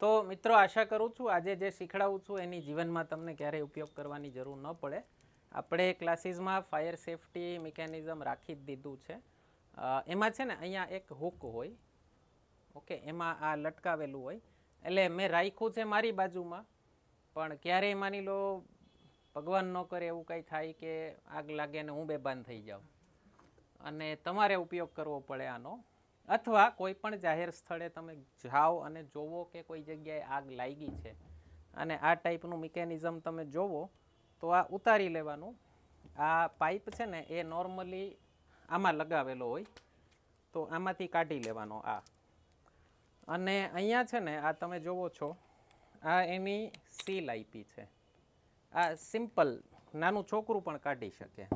તો મિત્રો આશા કરું છું આજે જે શીખડાવું છું એની જીવનમાં તમને ક્યારેય ઉપયોગ કરવાની જરૂર ન પડે. આપણે ક્લાસીસમાં ફાયર સેફટી મિકેનિઝમ રાખી જ દીધું છે. એમાં છે ને અહીંયા એક હુક હોય, ઓકે, એમાં આ લટકાવેલું હોય, એટલે મેં રાખ્યું છે મારી બાજુમાં, પણ ક્યારેય માની લો ભગવાન ન કરે એવું કંઈ થાય કે આગ લાગે ને હું બેભાન થઈ જાઉં અને તમારે ઉપયોગ કરવો પડે આનો, અથવા કોઈ પણ જાહેર સ્થળે તમે જાઓ અને જોવો કે કોઈ જગ્યાએ આગ લાગી છે અને આ ટાઈપનું મિકેનિઝમ તમે જોવો તો આ ઉતારી લેવાનું. આ પાઇપ છે ને એ નોર્મલી આમાં લગાવેલો હોય, તો આમાંથી કાઢી લેવાનો આ. અને અહીંયા છે ને આ તમે જોવો છો, આ એની સીલ આપી છે. આ સિમ્પલ નાનું છોકરું પણ કાઢી શકે.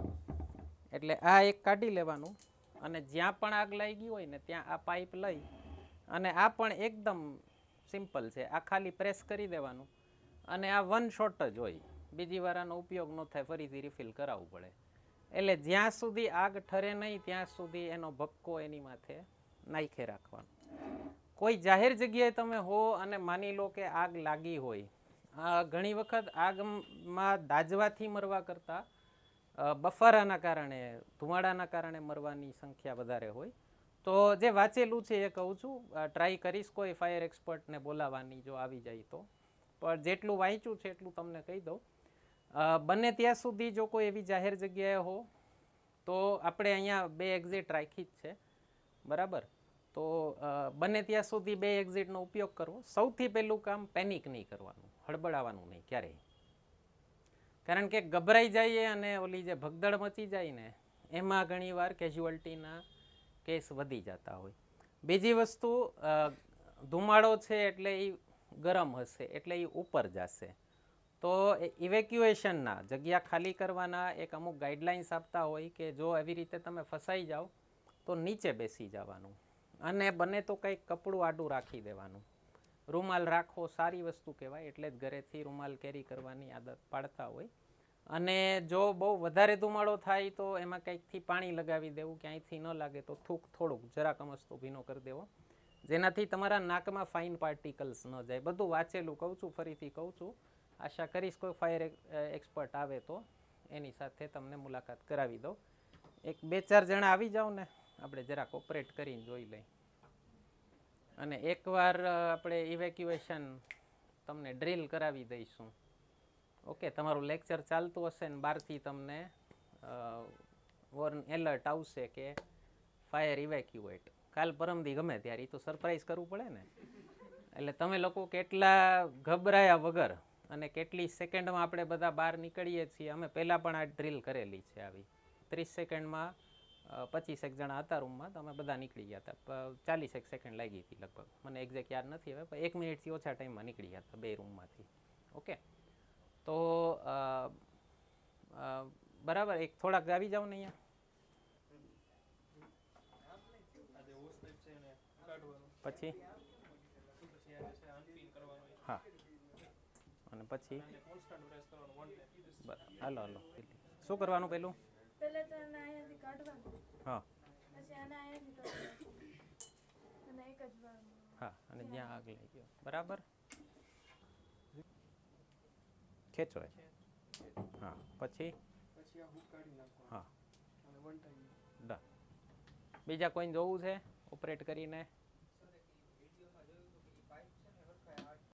એટલે આ એક કાઢી લેવાનું અને જ્યાં પણ આગ લાગી હોય ને ત્યાં આ પાઇપ લઈ અને આ પણ એકદમ સિમ્પલ છે, આ ખાલી પ્રેસ કરી દેવાનું અને આ વન શોટ જ હોય, બીજી વાર આનો ઉપયોગ ન થાય, ફરીથી રિફિલ કરાવવું પડે. એટલે જ્યાં સુધી આગ ઠરે નહીં ત્યાં સુધી એનો ભપકો એની માથે નાખી રાખવાનો. કોઈ જાહેર જગ્યાએ તમે હો અને માની લો કે આગ લાગી હોય, ઘણી વખત આગમાં દાઝવાથી મરવા કરતાં બફારાના કારણે, ધુમાડાના કારણે મરવાની સંખ્યા વધારે હોય. તો જે વાંચેલું છે એ કહું છું, ટ્રાય કરીશ કોઈ ફાયર એક્સપર્ટને બોલાવવાની જો આવી જાય તો, પણ જેટલું વાંચ્યું છે એટલું તમને કહી દઉં. બને ત્યાં સુધી જો કોઈ એવી જાહેર જગ્યાએ હો તો આપણે અહીંયા 2 એક્ઝિટ રાખી જ છે, બરાબર. તો બને ત્યાં સુધી 2 એક્ઝિટનો ઉપયોગ કરવો. સૌથી પહેલું કામ પેનિક નહીં કરવાનું, હડબડાવવાનું નહીં ક્યારેય, કારણ કે ગભરાઈ જઈએ અને ઓલી જે ભગદડ મચી જાય ને એમાં ઘણીવાર કેઝ્યુઅલ્ટીના કેસ વધી જતા હોય. બીજી વસ્તુ, ધુમાડો છે એટલે એ ગરમ હશે એટલે એ ઉપર જશે, તો ઇવેક્યુએશનના જગ્યા ખાલી કરવાના એક અમુક ગાઈડલાઇન્સ આપતા હોય કે જો એવી રીતે તમે ફસાઈ જાઓ તો નીચે બેસી જવાનું અને બને તો કંઈક કપડું આડું રાખી દેવાનું. રૂમાલ રાખવો સારી વસ્તુ કહેવાય, એટલે જ ઘરેથી રૂમાલ કેરી કરવાની આદત પાડતા હોય. અને જો બહુ વધારે ધુમાડો થાય તો એમાં કંઈકથી પાણી લગાવી દેવું, ક્યાંયથી ન લાગે તો થૂક થોડુંક જરાક અમસ્તો ભીનો કરી દેવો, જેનાથી તમારા નાકમાં ફાઇન પાર્ટિકલ્સ ન જાય. બધું વાંચેલું કહું છું, ફરીથી કહું છું. આશા કરીશ કોઈ ફાયર એક્સપર્ટ આવે તો એની સાથે તમને મુલાકાત કરાવી દો. 1-2-4 જણા આવી જાઓ ને આપણે જરાક ઓપરેટ કરીને જોઈ લઈ. અને એકવાર આપણે ઇવેક્યુએશન તમને ડ્રીલ કરાવી દઈશું. ઓકે, તમારું લેક્ચર ચાલતું હશે ને બહારથી તમને વોર્ન એલર્ટ આવશે કે ફાયર ઇવેક્યુએટ. કાલ પરમદી ગમે ત્યારે, એ તો સરપ્રાઈઝ કરવું પડે ને. એટલે તમે લોકો કેટલા ગભરાયા વગર અને કેટલી સેકન્ડમાં આપણે બધા બહાર નીકળીએ છીએ. અમે પહેલાં પણ આ ડ્રીલ કરેલી છે આવી. 30 સેકન્ડમાં 25 જણા હતા રૂમમાં, તો અમે બધા નીકળી ગયા હતા. 40 સેકન્ડ લાગી હતી લગભગ, મને એક્ઝેક્ટ યાદ નથી હવે, પણ 1 મિનિટથી ઓછા ટાઈમમાં નીકળી ગયા હતા 2 રૂમમાંથી. ઓકે, તો બરાબર, એક થોડાક આવી જાઓ ને અહીંયા. પછી હા, અને પછી હાલો હાલો, શું કરવાનું પેલું? હા હા, અને જ્યાં આગ લાગી ગયો બરાબર ખેંચો. હા, પછી હા, ડન. બીજા કોઈને જોવું છે ઓપરેટ કરીને?